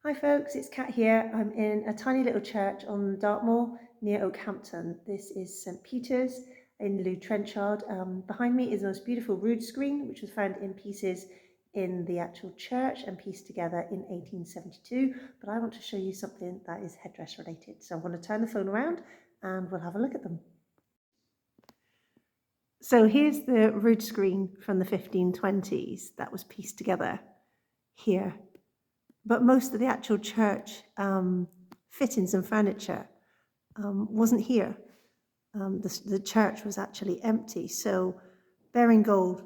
Hi folks, it's Kat here. I'm in a tiny little church on Dartmoor near Oakhampton. This is St Peter's in Lewtrenchard. Behind me is the most beautiful rood screen, which was found in pieces in the actual church and pieced together in 1872. But I want to show you something that is headdress related. So I'm going to turn the phone around and we'll have a look at them. So here's the rood screen from the 1520s that was pieced together here. But most of the actual church fittings and furniture wasn't here. The church was actually empty. So Baring Gold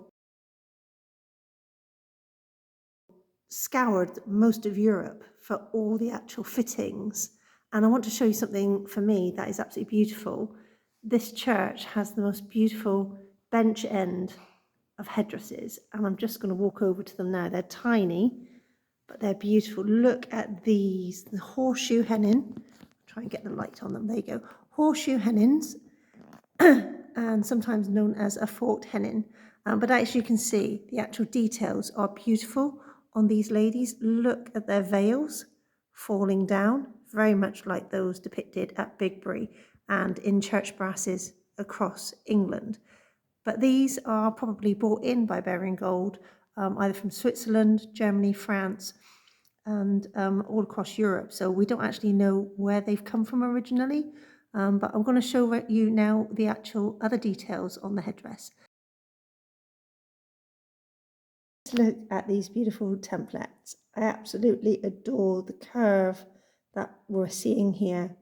scoured most of Europe for all the actual fittings. And I want to show you something for me that is absolutely beautiful. This church has the most beautiful bench end of headdresses. And I'm just going to walk over to them now. They're tiny, but they're beautiful. Look at these, the horseshoe hennin. Try and get the light on them. There you go. Horseshoe hennins, and sometimes known as a forked hennin. But as you can see, the actual details are beautiful on these ladies. Look at their veils falling down, very much like those depicted at Bigbury and in church brasses across England. But these are probably brought in by Baring Gold, either from Switzerland, Germany, France, and all across Europe. So we don't actually know where they've come from originally, but I'm going to show you now the actual other details on the headdress. Let's look at these beautiful templates. I absolutely adore the curve that we're seeing here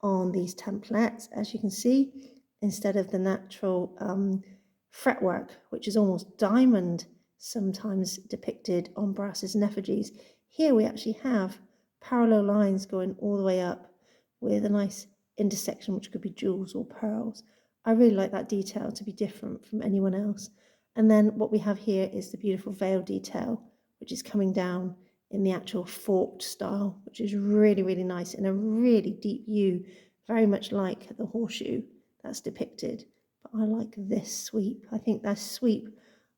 on these templates. As you can see, instead of the natural fretwork, which is almost diamond sometimes depicted on brasses and effigies, here we actually have parallel lines going all the way up with a nice intersection, which could be jewels or pearls. I really like that detail to be different from anyone else. And then what we have here is the beautiful veil detail, which is coming down in the actual forked style, which is really, really nice in a really deep U, very much like the horseshoe that's depicted. But I like this sweep. I think that sweep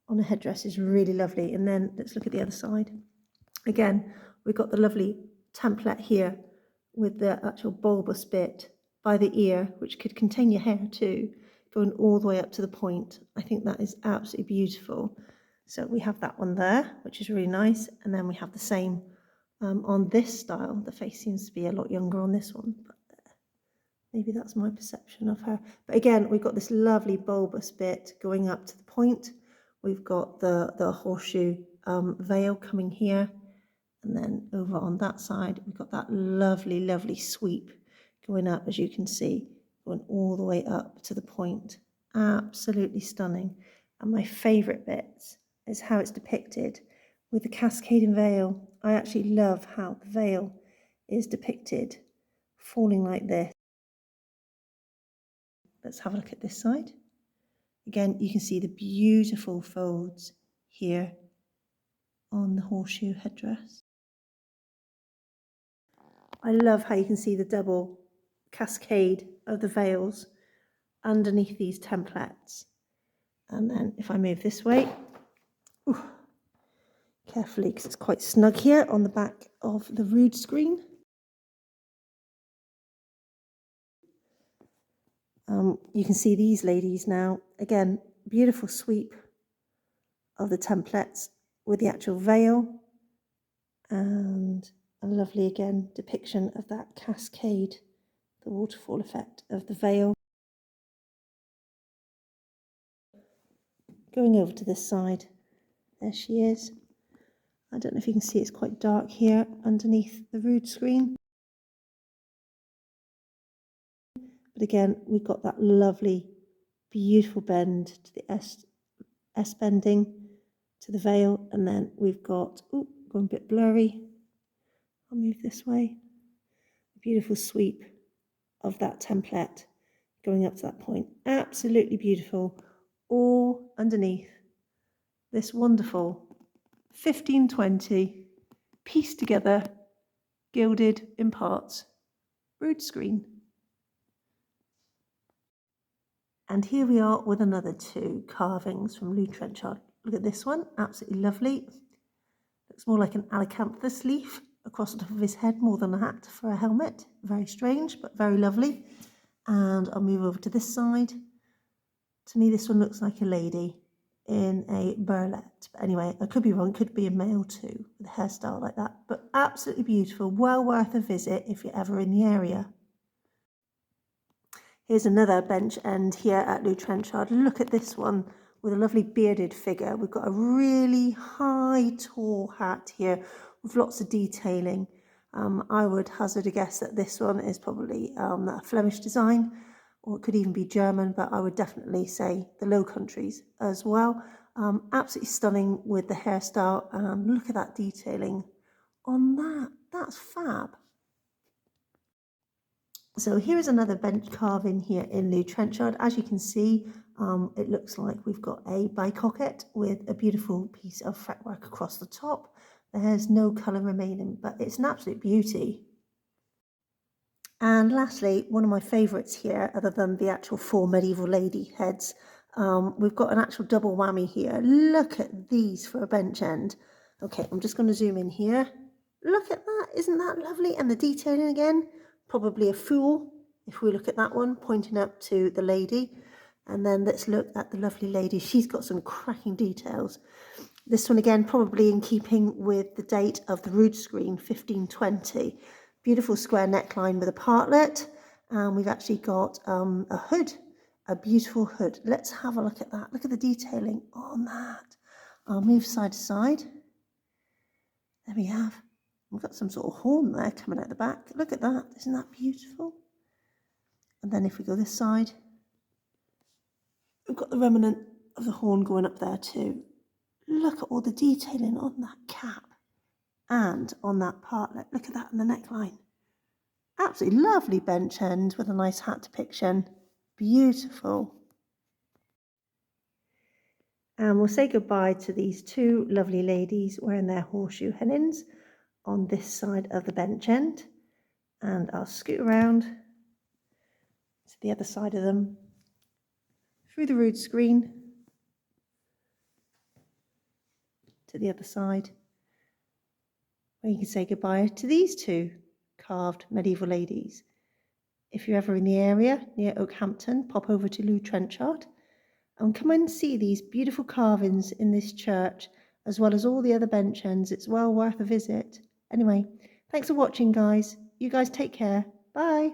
on a headdress is really lovely. And then let's look at the other side. Again, we've got the lovely template here with the actual bulbous bit by the ear, which could contain your hair too, going all the way up to the point. I think that is absolutely beautiful. So we have that one there, which is really nice. And then we have the same on this style. The face seems to be a lot younger on this one, but maybe that's my perception of her. But again, we've got this lovely bulbous bit going up to the point. We've got the horseshoe veil coming here. And then over on that side, we've got that lovely, lovely sweep going up, as you can see, going all the way up to the point. Absolutely stunning. And my favourite bits is how it's depicted with the cascading veil. I actually love how the veil is depicted falling like this. Let's have a look at this side. Again, you can see the beautiful folds here on the horseshoe headdress. I love how you can see the double cascade of the veils underneath these templates. And then if I move this way, carefully, because it's quite snug here on the back of the rood screen. You can see these ladies now. Again, beautiful sweep of the templates with the actual veil, and a lovely, again, depiction of that cascade, the waterfall effect of the veil. Going over to this side, there she is. I don't know if you can see, it's quite dark here underneath the rood screen. But again, we've got that lovely, beautiful bend to the S bending to the veil. And then we've got, going a bit blurry. I'll move this way. A beautiful sweep of that template going up to that point. Absolutely beautiful. All underneath this wonderful 1520 pieced together, gilded in parts, rood screen. And here we are with another two carvings from Lewtrenchard. Look at this one, absolutely lovely. Looks more like an acanthus leaf across the top of his head, more than a hat for a helmet. Very strange, but very lovely. And I'll move over to this side. To me, this one looks like a lady in a burlette. But anyway, I could be wrong, could be a male too, with a hairstyle like that. But absolutely beautiful, well worth a visit if you're ever in the area. Here's another bench end here at Lewtrenchard. Look at this one with a lovely bearded figure. We've got a really high, tall hat here with lots of detailing. I would hazard a guess that this one is probably a Flemish design, or it could even be German, but I would definitely say the Low Countries as well. Absolutely stunning with the hairstyle, and look at that detailing on that. That's fab. So here is another bench carving here in Lewtrenchard. As you can see, it looks like we've got a bicocket with a beautiful piece of fretwork across the top. There's no colour remaining, but it's an absolute beauty. And lastly, one of my favourites here, other than the actual 4 medieval lady heads, we've got an actual double whammy here. Look at these for a bench end. Okay, I'm just going to zoom in here. Look at that, isn't that lovely? And the detailing again, probably a fool, if we look at that one, pointing up to the lady. And then let's look at the lovely lady. She's got some cracking details. This one again, probably in keeping with the date of the Rood Screen, 1520. Beautiful square neckline with a partlet. And we've actually got a hood, a beautiful hood. Let's have a look at that. Look at the detailing on that. I'll move side to side. There we have. We've got some sort of horn there coming out the back. Look at that. Isn't that beautiful? And then if we go this side, we've got the remnant of the horn going up there too. Look at all the detailing on that cap and on that partlet. Look at that in the neckline. Absolutely lovely bench end with a nice hat depiction. Beautiful. And we'll say goodbye to these 2 lovely ladies wearing their horseshoe hennins on this side of the bench end. And I'll scoot around to the other side of them, through the Rood Screen to the other side, where you can say goodbye to these 2 carved medieval ladies. If you're ever in the area near Oakhampton, pop over to Lewtrenchard and come and see these beautiful carvings in this church, as well as all the other bench ends. It's well worth a visit. Anyway, thanks for watching, guys. You guys take care. Bye.